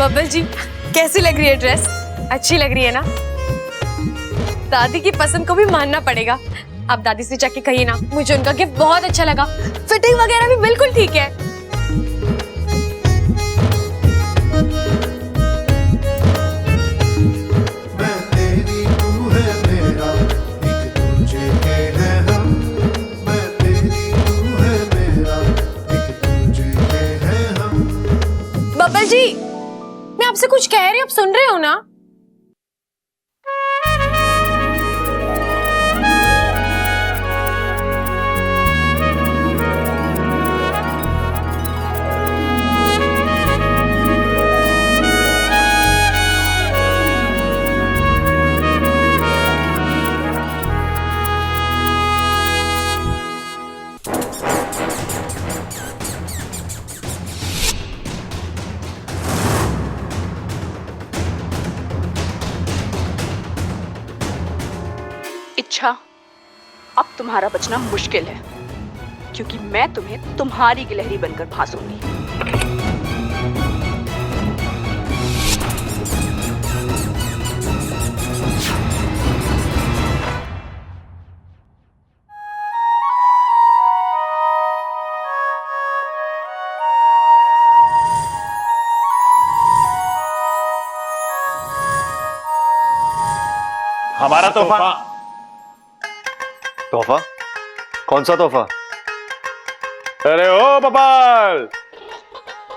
बब्बल जी, कैसी लग रही है ड्रेस? अच्छी लग रही है ना? दादी की पसंद को भी मानना पड़ेगा। आप दादी से जाके कहिए ना, मुझे उनका गिफ्ट बहुत अच्छा लगा। फिटिंग वगैरह भी बिल्कुल ठीक है। बब्बल जी, मैं आपसे कुछ कह रही हूँ, आप सुन रहे हो ना? इच्छा, अब तुम्हारा बचना मुश्किल है, क्योंकि मैं तुम्हें तुम्हारी गिलहरी बनकर फांसूंगी। हमारा तोहफा। तोहफा? कौन सा तोहफा? अरे ओ बबाल,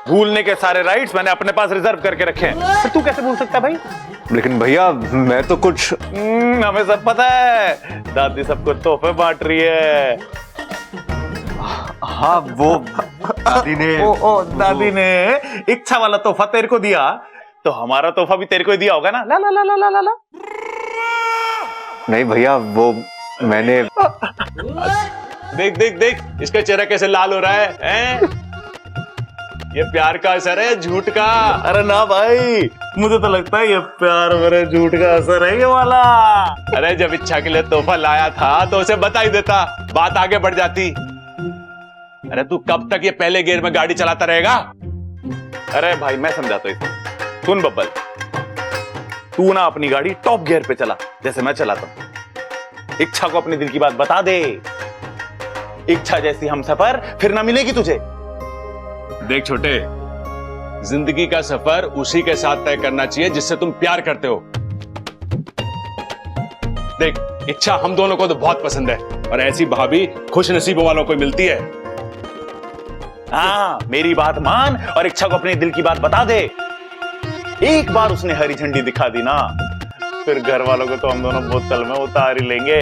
भूलने के सारे राइट्स मैंने अपने पास रिजर्व करके रखे हैं। तो तू कैसे भूल सकता है भाई? लेकिन भैया मैं तो कुछ हमें सब पता है, दादी सबको तोहफे बांट रही है। हाँ वो दादी ने दादी ने इच्छा वाला तोहफा तेरे को दिया, तो हमारा तोहफा भी तेरे को ही दिया होगा ना? ला ला ला ला ला ला ला। नहीं भैया, वो मैंने देख देख देख, इसका चेहरा कैसे लाल हो रहा है, हैं? ये प्यार का असर है, झूठ का? अरे ना भाई, मुझे तो लगता है ये प्यार मेरे झूठ का असर है ये वाला। अरे जब इच्छा के लिए तोहफा लाया था तो उसे बता ही देता, बात आगे बढ़ जाती। अरे तू कब तक ये पहले गियर में गाड़ी चलाता रहेगा? अरे भाई मैं समझाता हूँ इसे। सुन बब्बल, तू ना अपनी गाड़ी टॉप गियर पे चला जैसे मैं चलाता हूं। इच्छा को अपने दिल की बात बता दे। इच्छा जैसी हमसफर फिर ना मिलेगी तुझे। देख छोटे, जिंदगी का सफर उसी के साथ तय करना चाहिए जिससे तुम प्यार करते हो। देख, इच्छा हम दोनों को तो बहुत पसंद है, और ऐसी भाभी खुश नसीबों वालों को मिलती है। हाँ, मेरी बात मान और इच्छा को अपने दिल की बात बता दे। एक बार उसने हरी झंडी दिखा दी ना, फिर घर वालों को तो हम दोनों बोतल में उतार ही लेंगे।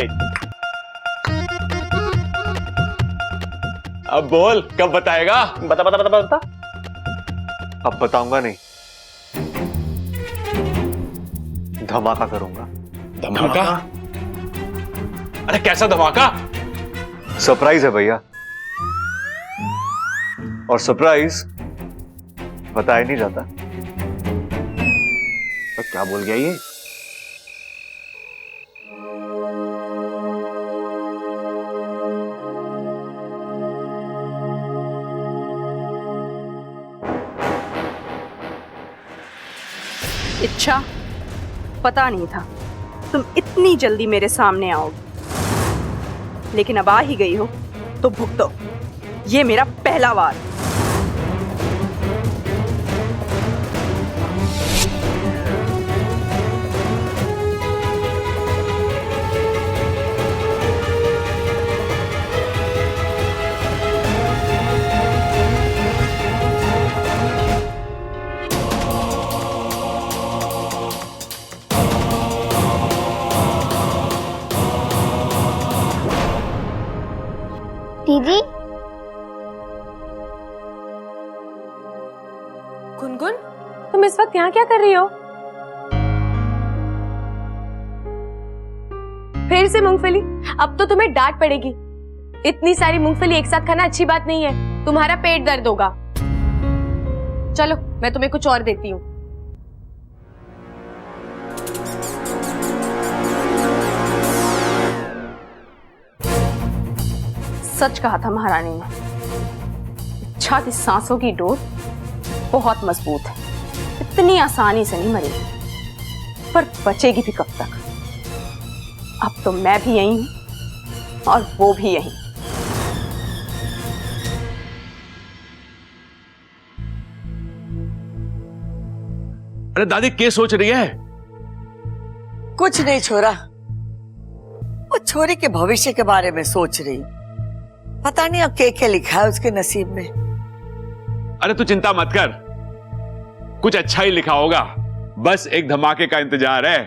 अब बोल, कब बताएगा? बता बता बता बता। अब बताऊंगा नहीं, धमाका करूंगा। धमाका? अरे कैसा धमाका? सरप्राइज है भैया, और सरप्राइज बताया नहीं जाता। तो क्या बोल गया ये? इच्छा, पता नहीं था तुम इतनी जल्दी मेरे सामने आओगे, लेकिन अब आ ही गई हो तो भुगतो। ये मेरा पहला वार। दीदी, गुनगुन, तुम इस वक्त यहाँ क्या कर रही हो? फिर से मूंगफली? अब तो तुम्हें डांट पड़ेगी। इतनी सारी मूंगफली एक साथ खाना अच्छी बात नहीं है, तुम्हारा पेट दर्द होगा। चलो, मैं तुम्हें कुछ और देती हूँ। सच कहा था महारानी ने, इच्छा की सांसों की डोर बहुत मजबूत है, इतनी आसानी से नहीं मरेगी, पर बचेगी भी कब तक? अब तो मैं भी यही हूं और वो भी यही। अरे दादी क्या सोच रही है? कुछ नहीं छोरा, वो छोरी के भविष्य के बारे में सोच रही। पता नहीं अब क्या लिखा है उसके नसीब में। अरे तू चिंता मत कर, कुछ अच्छा ही लिखा होगा, बस एक धमाके का इंतजार है।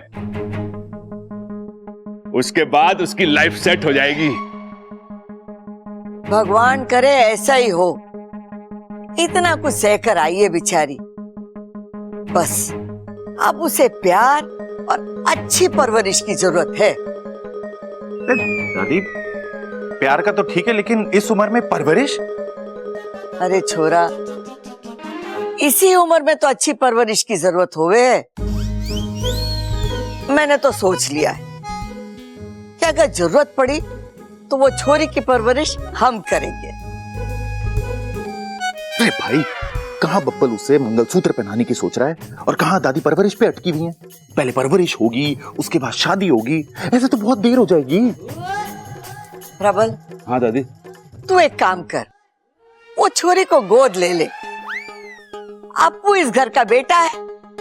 उसके बाद उसकी लाइफ सेट हो जाएगी। भगवान करे ऐसा ही हो। इतना कुछ सहकर आई है बेचारी, बस अब उसे प्यार और अच्छी परवरिश की जरूरत है। दादी, प्यार का तो ठीक है, लेकिन इस उम्र में परवरिश? अरे छोरा, इसी उम्र में तो अच्छी परवरिश की जरूरत होवे है। मैंने तो सोच लिया है कि अगर जरूरत पड़ी तो वो छोरी की परवरिश हम करेंगे। अरे भाई, कहाँ बब्बल उसे मंगलसूत्र पहनाने की सोच रहा है और कहाँ दादी परवरिश पे अटकी हुई है। पहले परवरिश होगी, उसके बाद शादी होगी, ऐसे तो बहुत देर हो जाएगी। प्रबल, हाँ दादी। तू एक काम कर, वो छोरी को गोद ले ले। अब वो इस घर का बेटा है,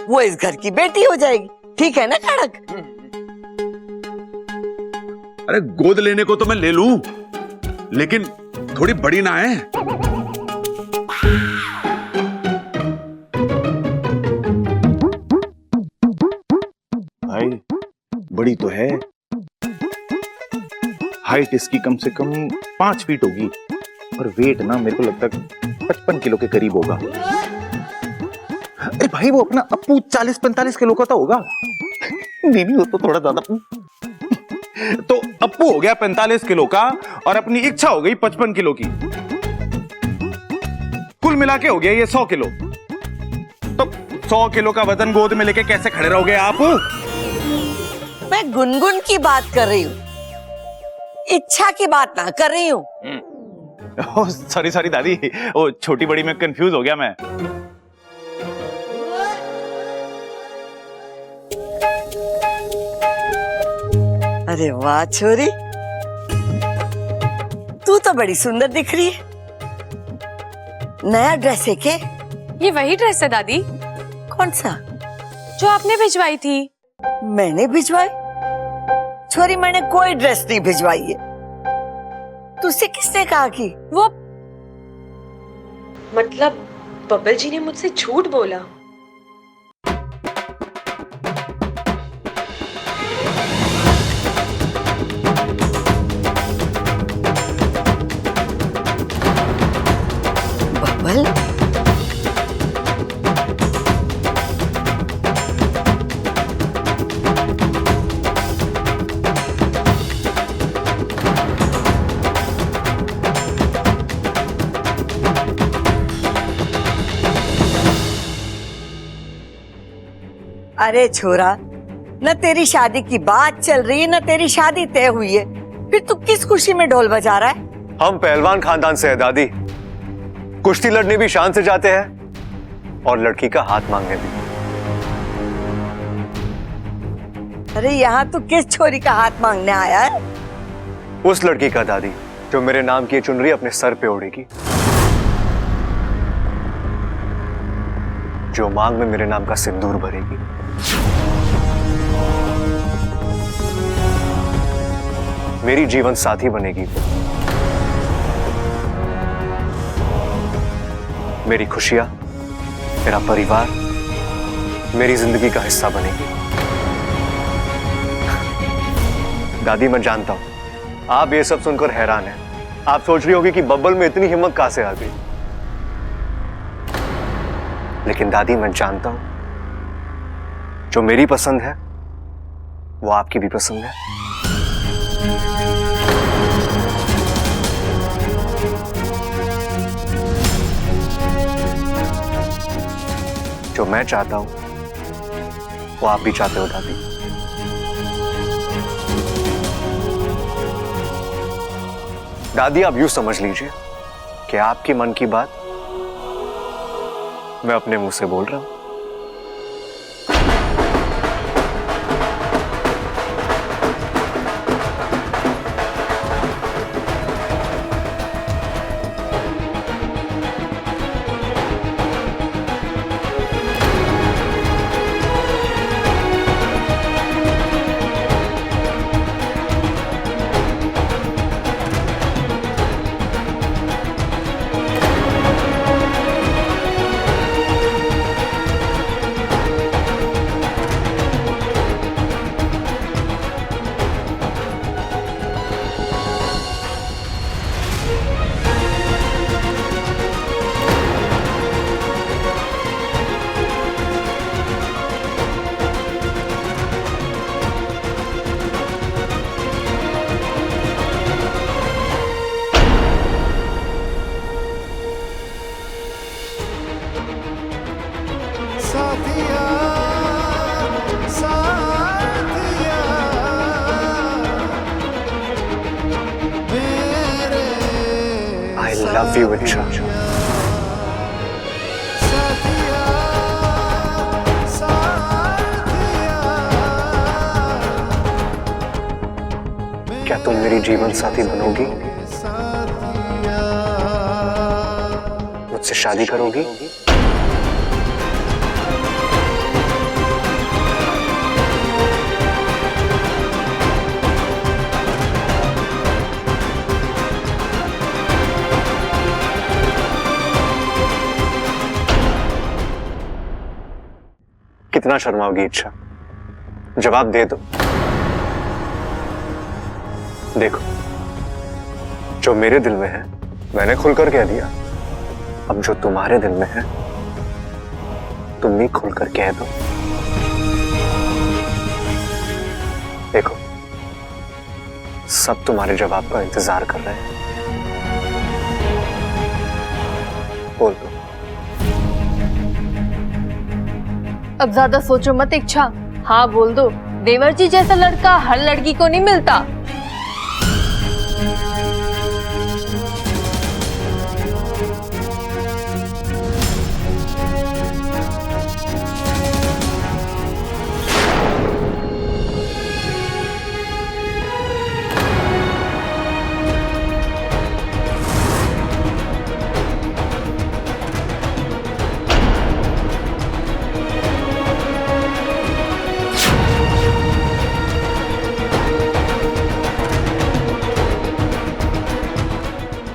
वो इस घर की बेटी हो जाएगी। ठीक है ना खड़क? अरे गोद लेने को तो मैं ले लूं, लेकिन थोड़ी बड़ी ना है। भाई बड़ी तो है, हाइट इसकी कम से कम 5 फीट होगी और वेट ना मेरे को लगता है 55 किलो के करीब होगा। अरे भाई, वो अपना अप्पू 40-45 किलो का तो होगा। नहीं, वो तो थोड़ा ज्यादा। तो अप्पू हो गया 45 किलो का और अपनी इच्छा हो गई 55 किलो की। कुल मिला के हो गया ये 100 किलो। तो 100 किलो का वजन गोद में लेके कैसे खड़े रहोगे आप? मैं गुनगुन की बात कर रही हूँ, इच्छा की बात ना कर रही हूँ। सॉरी दादी, वो छोटी बड़ी में कंफ्यूज हो गया मैं। अरे वाह छोरी, तू तो बड़ी सुंदर दिख रही है। नया ड्रेस है के? ये वही ड्रेस है दादी कौन सा? जो आपने भिजवाई थी। मैंने भिजवाई? छोरी, मैंने कोई ड्रेस नहीं भिजवाई है। तुझसे किसने कहा कि? वो मतलब बब्बल जी ने मुझसे झूठ बोला। बब्बल, अरे छोरा, न तेरी शादी की बात चल रही है, न तेरी शादी तय हुई है, फिर तू किस खुशी में ढोल बजा रहा है? हम पहलवान खानदान से है दादी, कुश्ती लड़ने भी शान से जाते हैं और लड़की का हाथ मांगने भी। अरे यहाँ तू किस छोरी का हाथ मांगने आया है? उस लड़की का दादी जो मेरे नाम की चुनरी अपने सर पे ओढ़ेगी, जो मांग में मेरे नाम का सिंदूर भरेगी। मेरी जीवन साथी बनेगी वो, मेरी खुशियां, मेरा परिवार, मेरी जिंदगी का हिस्सा बनेगी। दादी, मैं जानता हूं आप ये सब सुनकर हैरान हैं। आप सोच रही होगी कि बब्बल में इतनी हिम्मत कहां से आ गई, लेकिन दादी मैं जानता हूं जो मेरी पसंद है वो आपकी भी पसंद है। जो मैं चाहता हूं वो आप भी चाहते हो दादी। दादी, आप यूं समझ लीजिए कि आपके मन की बात मैं अपने मुंह से बोल रहा हूं। I love you, इच्छा। क्या तुम मेरी जीवन साथी बनोगी? मुझसे शादी करोगी? कितना शर्माओगी इच्छा? जवाब दे दो। देखो, जो मेरे दिल में है मैंने खुलकर कह दिया। अब जो तुम्हारे दिल में है तुम भी खुलकर कह दो। देखो, सब तुम्हारे जवाब का इंतजार कर रहे हैं। बोल दो। अब ज्यादा सोचो मत इच्छा, हाँ बोल दो। देवर जी जैसा लड़का हर लड़की को नहीं मिलता।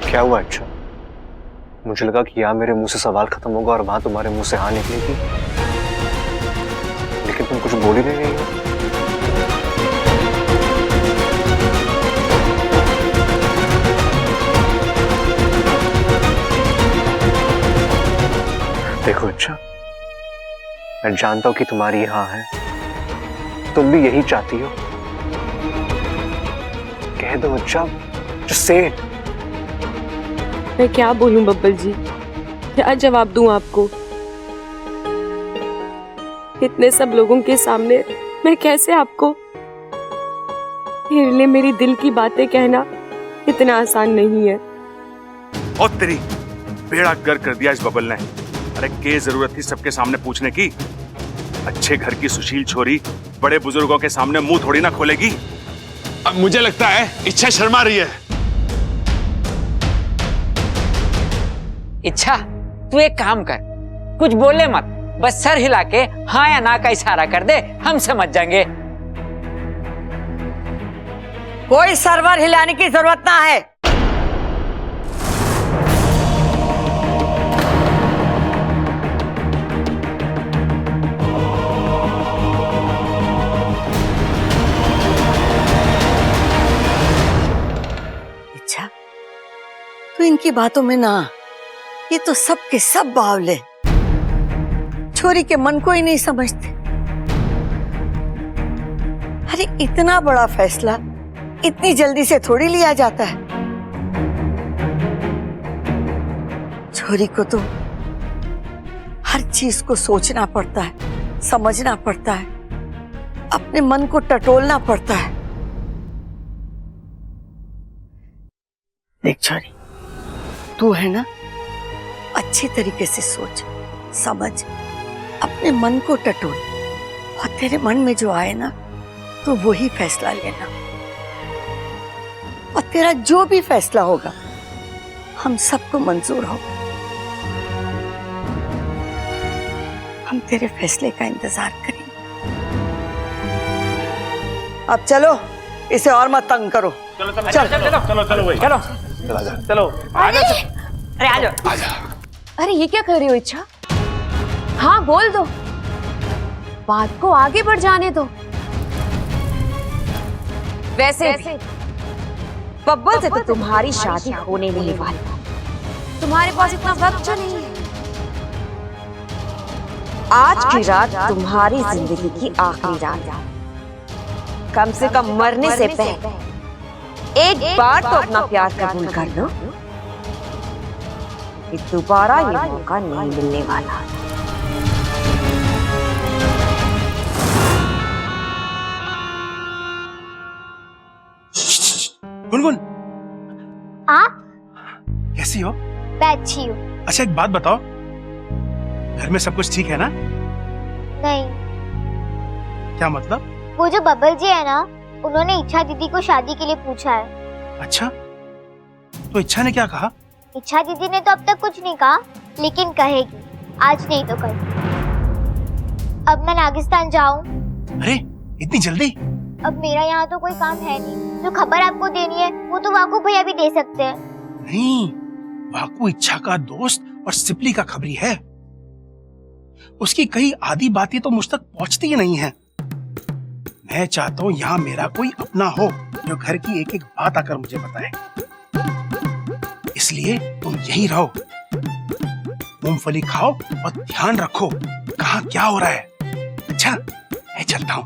क्या हुआ अच्छा? मुझे लगा कि यहाँ मेरे मुंह से सवाल खत्म होगा और वहां तुम्हारे मुंह से हाँ निकलेगी, लेकिन तुम कुछ बोल ही नहीं रही हो। देखो अच्छा, मैं जानता हूं कि तुम्हारी हाँ है, तुम भी यही चाहती हो। कह दो अच्छा, just say it। मैं क्या बोलूं बब्बल जी, क्या जवाब दूं आपको? इतने सब लोगों के सामने मैं कैसे आपको? मेरे लिए मेरी दिल की बातें कहना इतना आसान नहीं है। और तेरी बेड़ा गर्क कर दिया इस बबल ने। अरे के जरूरत थी सबके सामने पूछने की? अच्छे घर की सुशील छोरी बड़े बुजुर्गों के सामने मुंह थोड़ी ना खोलेगी। अब मुझे लगता है इच्छा शर्मा रही है। इच्छा, तू एक काम कर, कुछ बोले मत, बस सर हिला के हाँ या ना का इशारा कर दे, हम समझ जाएंगे। कोई सर्वर हिलाने की जरूरत ना है। अच्छा, तो इनकी बातों में ना, ये तो सब के सब बावले, छोरी के मन को ही नहीं समझते। अरे इतना बड़ा फैसला इतनी जल्दी से थोड़ी लिया जाता है। छोरी को तो हर चीज को सोचना पड़ता है, समझना पड़ता है, अपने मन को टटोलना पड़ता है। देख छोरी, तू है ना, अच्छी तरीके से सोच, समझ, अपने मन को टटोल, और तेरे मन में जो आए ना तो वही फैसला लेना। और तेरा जो भी फैसला होगा हम सबको मंजूर होगा। हम तेरे फैसले का इंतजार करेंगे। अब चलो, इसे और मत तंग करो। चलो चलो चलो चलो चलो चलो भाई, चलो चलो अरे आ जाओ। अरे ये क्या कर रही हो इच्छा? हाँ बोल दो, बात को आगे बढ़ जाने दो। वैसे बब्बल से तो तुम्हारी शादी होने नहीं वाली। तुम्हारे पास इतना वक्त जो नहीं है। आज की रात तुम्हारी जिंदगी की आखिरी रात। कम से कम मरने से पहले एक बार तो अपना प्यार कबूल कर लो। दोबारा ये मौका नहीं मिलने वाला। गुनगुन, आप? कैसी हो? मैं अच्छी हूँ। अच्छा एक बात बताओ, घर में सब कुछ ठीक है ना? नहीं, क्या मतलब? वो जो बबल जी है ना, उन्होंने इच्छा दीदी को शादी के लिए पूछा है। अच्छा, तो इच्छा ने क्या कहा? इच्छा दीदी ने तो अब तक कुछ नहीं कहा, लेकिन कहेगी, आज नहीं तो कल। अब मैं नागिस्तान जाऊं? अरे इतनी जल्दी? अब मेरा यहाँ तो कोई काम है नहीं। जो खबर आपको देनी है वो तो वाकू भैया भी दे सकते हैं। नहीं, वाकू इच्छा का दोस्त और सिपली का खबरी है। उसकी कई आधी बातें तो मुझ तक पहुंचती ही नहीं है। मैं चाहता हूँ यहाँ मेरा कोई अपना हो जो घर की एक एक बात आकर मुझे बताए। इसलिए तुम यहीं रहो, मूंगफली खाओ और ध्यान रखो कहाँ क्या हो रहा है। अच्छा, मैं चलता हूँ।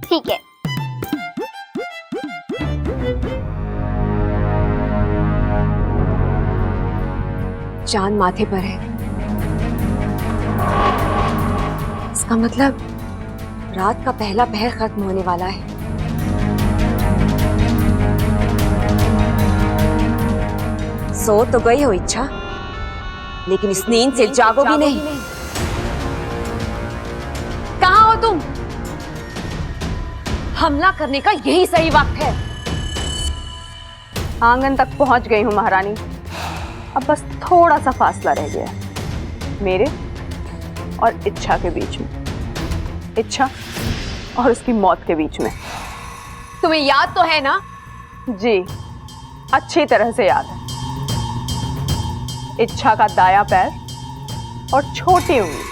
ठीक है। चांद माथे पर है, इसका मतलब रात का पहला पहर खत्म होने वाला है। सो तो गई हो इच्छा, लेकिन इस नींद से जागो भी नहीं। कहाँ हो तुम? हमला करने का यही सही वक्त है। आंगन तक पहुंच गई हूँ महारानी। अब बस थोड़ा सा फासला रह गया है मेरे और इच्छा के बीच में, इच्छा और उसकी मौत के बीच में। तुम्हें याद तो है ना? जी, अच्छी तरह से याद है। इच्छा का दायां पैर और छोटी उंगली।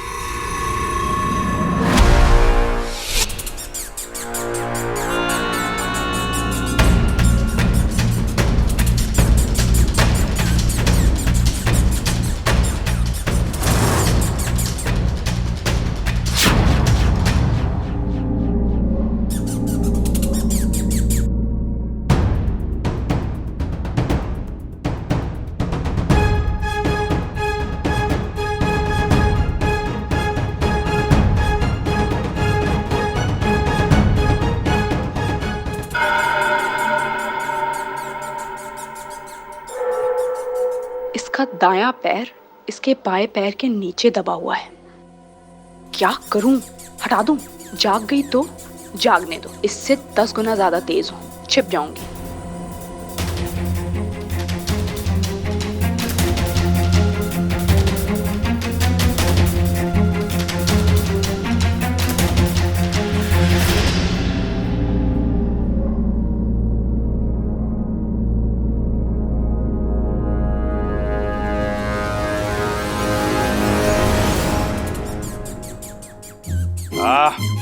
इसका दायां पैर इसके बाएं पैर के नीचे दबा हुआ है। क्या करूं? हटा दूं? जाग गई तो जागने दो, इससे 10 गुना ज्यादा तेज हूं, छिप जाऊंगी।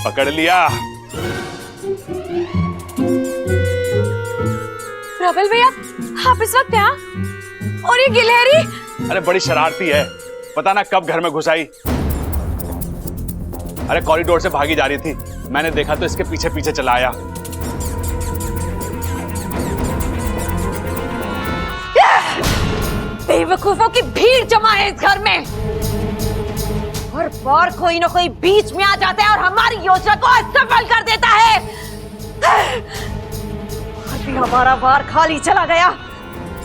पकड़ लिया। प्रबल भैया, आप इस वक्त यहाँ? और ये गिलहरी? अरे बड़ी शरारती है, पता ना कब घर में घुस आई। अरे कॉरिडोर से भागी जा रही थी, मैंने देखा तो इसके पीछे पीछे चला आया। बेवकूफों की भीड़ जमा है इस घर में। हर बार कोई ना कोई बीच में आ जाता है और हमारी योजना को असफल कर देता है। अभी हमारा बार खाली चला गया।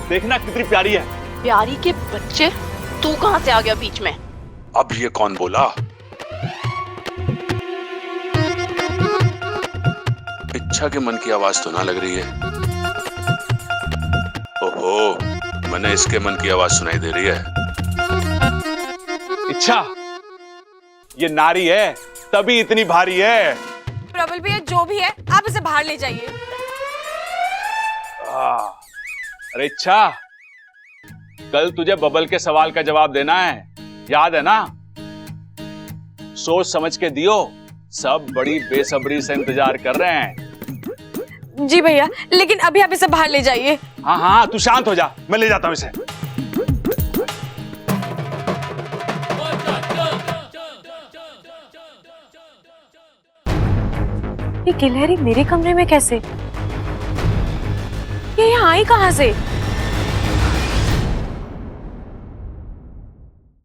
देखना कितनी प्यारी है। प्यारी के बच्चे, तू कहां से आ गया बीच में? अब ये कौन बोला? इच्छा के मन की आवाज तो ना लग रही है। ओहो, मैंने इसके मन की आवाज सुनाई दे रही है। इच्छा, ये नारी है तभी इतनी भारी है। प्रबल भैया, जो भी है आप इसे बाहर ले जाइए। अरे इच्छा, कल तुझे बबल के सवाल का जवाब देना है, याद है ना? सोच समझ के दियो, सब बड़ी बेसब्री से इंतजार कर रहे हैं। जी भैया, लेकिन अभी आप इसे बाहर ले जाइए। हाँ हाँ, तू शांत हो जा, मैं ले जाता हूँ इसे। ये गिलहरी मेरे कमरे में कैसे? ये यहाँ आई कहाँ से?